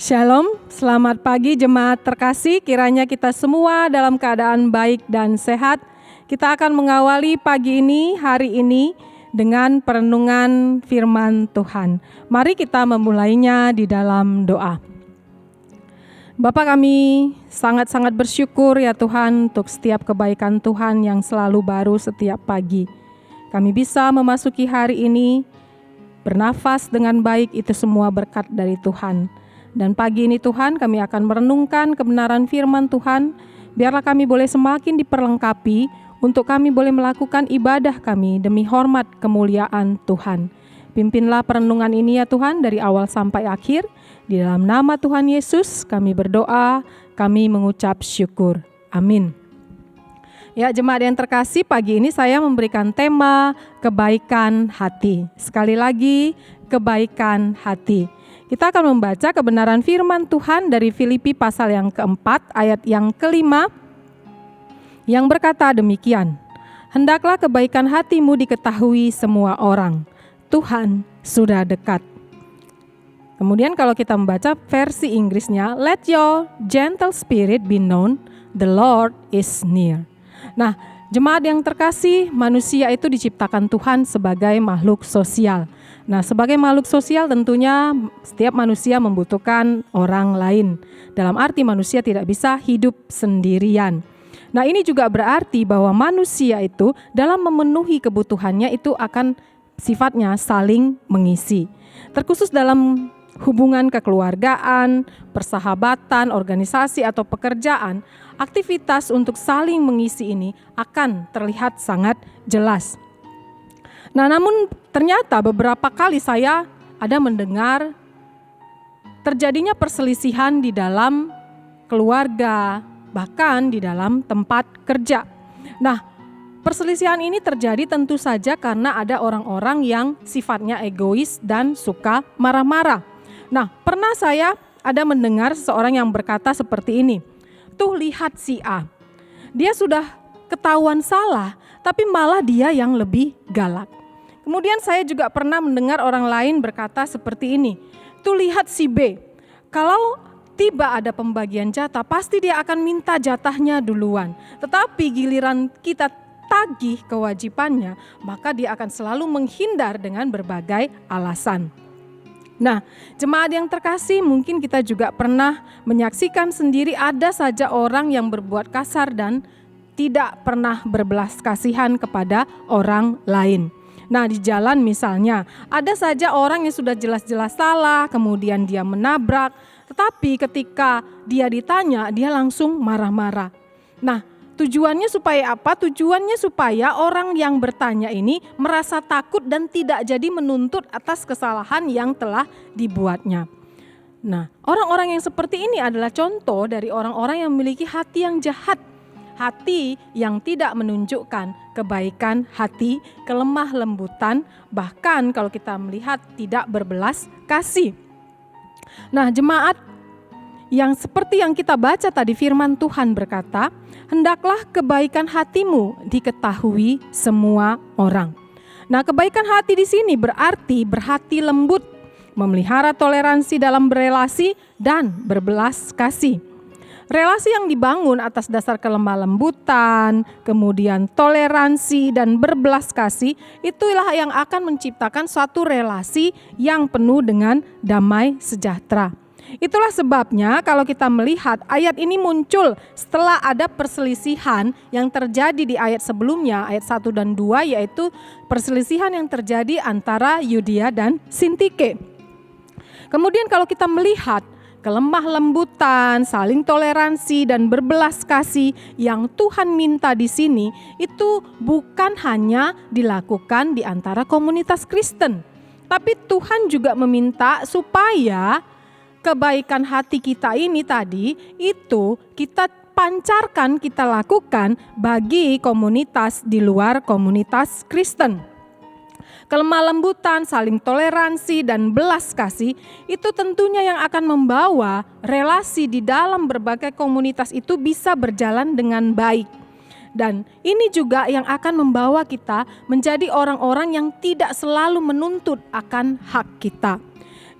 Shalom, selamat pagi jemaat terkasih, kiranya kita semua dalam keadaan baik dan sehat. Kita akan mengawali pagi ini, hari ini dengan perenungan firman Tuhan. Mari kita memulainya di dalam doa. Bapa kami sangat-sangat bersyukur ya Tuhan untuk setiap kebaikan Tuhan yang selalu baru setiap pagi. Kami bisa memasuki hari ini, bernafas dengan baik, itu semua berkat dari Tuhan. Dan pagi ini Tuhan kami akan merenungkan kebenaran firman Tuhan. Biarlah kami boleh semakin diperlengkapi untuk kami boleh melakukan ibadah kami demi hormat kemuliaan Tuhan. Pimpinlah perenungan ini ya Tuhan dari awal sampai akhir. Di dalam nama Tuhan Yesus kami berdoa, kami mengucap syukur. Amin. Ya jemaat yang terkasih, pagi ini saya memberikan tema kebaikan hati. Sekali lagi, kebaikan hati. Kita akan membaca kebenaran firman Tuhan dari Filipi pasal yang keempat, ayat yang kelima, yang berkata demikian. Hendaklah kebaikan hatimu diketahui semua orang. Tuhan sudah dekat. Kemudian kalau kita membaca versi Inggrisnya, let your gentle spirit be known, the Lord is near. Nah, jemaat yang terkasih, manusia itu diciptakan Tuhan sebagai makhluk sosial. Nah, sebagai makhluk sosial tentunya setiap manusia membutuhkan orang lain. Dalam arti manusia tidak bisa hidup sendirian. Nah, ini juga berarti bahwa manusia itu dalam memenuhi kebutuhannya itu akan sifatnya saling mengisi. Terkhusus dalam hubungan kekeluargaan, persahabatan, organisasi atau pekerjaan, aktivitas untuk saling mengisi ini akan terlihat sangat jelas. Nah, namun ternyata beberapa kali saya ada mendengar terjadinya perselisihan di dalam keluarga, bahkan di dalam tempat kerja. Nah, perselisihan ini terjadi tentu saja karena ada orang-orang yang sifatnya egois dan suka marah-marah. Nah, pernah saya ada mendengar seseorang yang berkata seperti ini, tuh lihat si A, dia sudah ketahuan salah, tapi malah dia yang lebih galak. Kemudian saya juga pernah mendengar orang lain berkata seperti ini, tuh lihat si B, kalau tiba ada pembagian jatah pasti dia akan minta jatahnya duluan. Tetapi giliran kita tagih kewajibannya, maka dia akan selalu menghindar dengan berbagai alasan. Nah, jemaat yang terkasih, mungkin kita juga pernah menyaksikan sendiri ada saja orang yang berbuat kasar dan tidak pernah berbelas kasihan kepada orang lain. Nah, di jalan misalnya, ada saja orang yang sudah jelas-jelas salah, kemudian dia menabrak, tetapi ketika dia ditanya, dia langsung marah-marah. Nah, tujuannya supaya apa? Tujuannya supaya orang yang bertanya ini merasa takut dan tidak jadi menuntut atas kesalahan yang telah dibuatnya. Nah, orang-orang yang seperti ini adalah contoh dari orang-orang yang memiliki hati yang jahat. Hati yang tidak menunjukkan kebaikan hati, kelemah lembutan, bahkan kalau kita melihat tidak berbelas kasih. Nah, jemaat yang seperti yang kita baca tadi, firman Tuhan berkata, hendaklah kebaikan hatimu diketahui semua orang. Nah, kebaikan hati di sini berarti berhati lembut, memelihara toleransi dalam berelasi dan berbelas kasih. Relasi yang dibangun atas dasar kelemah lembutan, kemudian toleransi dan berbelas kasih, itulah yang akan menciptakan suatu relasi yang penuh dengan damai sejahtera. Itulah sebabnya kalau kita melihat ayat ini muncul setelah ada perselisihan yang terjadi di ayat sebelumnya, ayat 1 dan 2, yaitu perselisihan yang terjadi antara Yudia dan Sintike. Kemudian kalau kita melihat kelemah lembutan, saling toleransi dan berbelas kasih yang Tuhan minta di sini itu bukan hanya dilakukan di antara komunitas Kristen, tapi Tuhan juga meminta supaya kebaikan hati kita ini tadi itu kita pancarkan, kita lakukan bagi komunitas di luar komunitas Kristen. Kelemah lembutan, saling toleransi, dan belas kasih itu tentunya yang akan membawa relasi di dalam berbagai komunitas itu bisa berjalan dengan baik. Dan ini juga yang akan membawa kita menjadi orang-orang yang tidak selalu menuntut akan hak kita.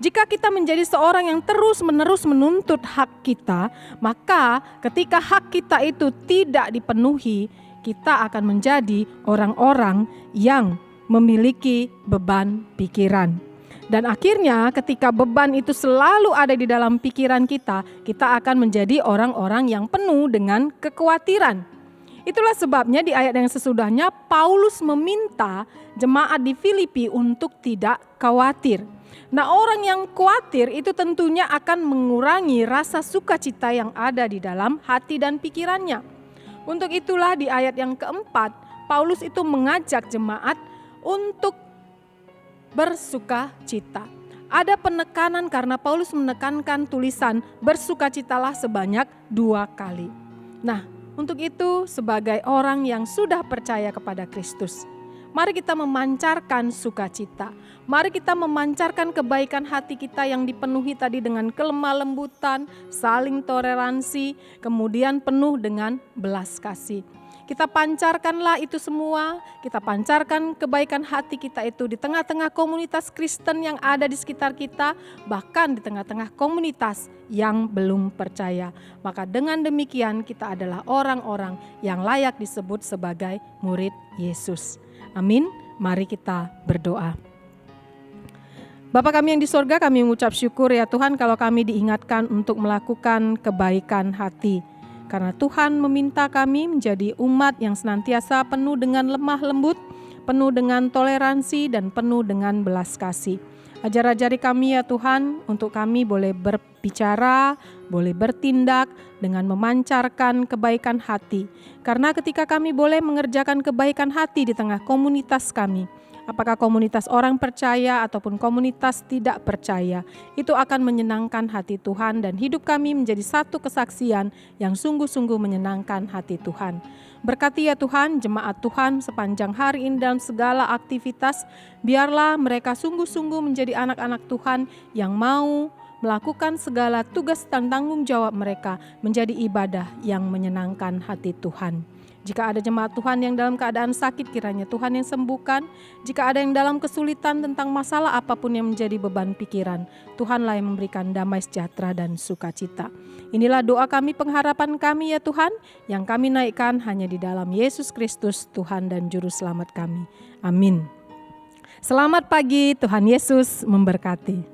Jika kita menjadi seorang yang terus-menerus menuntut hak kita, maka ketika hak kita itu tidak dipenuhi, kita akan menjadi orang-orang yang memiliki beban pikiran. Dan akhirnya ketika beban itu selalu ada di dalam pikiran kita, kita akan menjadi orang-orang yang penuh dengan kekhawatiran. Itulah sebabnya di ayat yang sesudahnya Paulus meminta jemaat di Filipi untuk tidak khawatir. Nah, orang yang khawatir itu tentunya akan mengurangi rasa sukacita yang ada di dalam hati dan pikirannya. Untuk itulah di ayat yang keempat, Paulus itu mengajak jemaat untuk bersukacita. Ada penekanan karena Paulus menekankan tulisan bersukacitalah sebanyak 2 kali. Nah, untuk itu sebagai orang yang sudah percaya kepada Kristus, mari kita memancarkan sukacita. Mari kita memancarkan kebaikan hati kita yang dipenuhi tadi dengan kelemah lembutan, saling toleransi, kemudian penuh dengan belas kasih. Kita pancarkanlah itu semua, kita pancarkan kebaikan hati kita itu di tengah-tengah komunitas Kristen yang ada di sekitar kita, bahkan di tengah-tengah komunitas yang belum percaya. Maka dengan demikian kita adalah orang-orang yang layak disebut sebagai murid Yesus. Amin. Mari kita berdoa. Bapa kami yang di sorga, kami mengucap syukur ya Tuhan kalau kami diingatkan untuk melakukan kebaikan hati. Karena Tuhan meminta kami menjadi umat yang senantiasa penuh dengan lemah lembut, penuh dengan toleransi dan penuh dengan belas kasih. Ajar-ajari kami ya Tuhan untuk kami boleh berbicara, boleh bertindak dengan memancarkan kebaikan hati. Karena ketika kami boleh mengerjakan kebaikan hati di tengah komunitas kami, apakah komunitas orang percaya ataupun komunitas tidak percaya, itu akan menyenangkan hati Tuhan dan hidup kami menjadi satu kesaksian yang sungguh-sungguh menyenangkan hati Tuhan. Berkati ya Tuhan, jemaat Tuhan sepanjang hari ini dalam segala aktivitas, biarlah mereka sungguh-sungguh menjadi anak-anak Tuhan yang mau melakukan segala tugas dan tanggung jawab mereka menjadi ibadah yang menyenangkan hati Tuhan. Jika ada jemaat Tuhan yang dalam keadaan sakit, kiranya Tuhan yang sembuhkan. Jika ada yang dalam kesulitan tentang masalah apapun yang menjadi beban pikiran, Tuhanlah yang memberikan damai sejahtera dan sukacita. Inilah doa kami, pengharapan kami ya Tuhan, yang kami naikkan hanya di dalam Yesus Kristus, Tuhan dan Juru Selamat kami. Amin. Selamat pagi, Tuhan Yesus memberkati.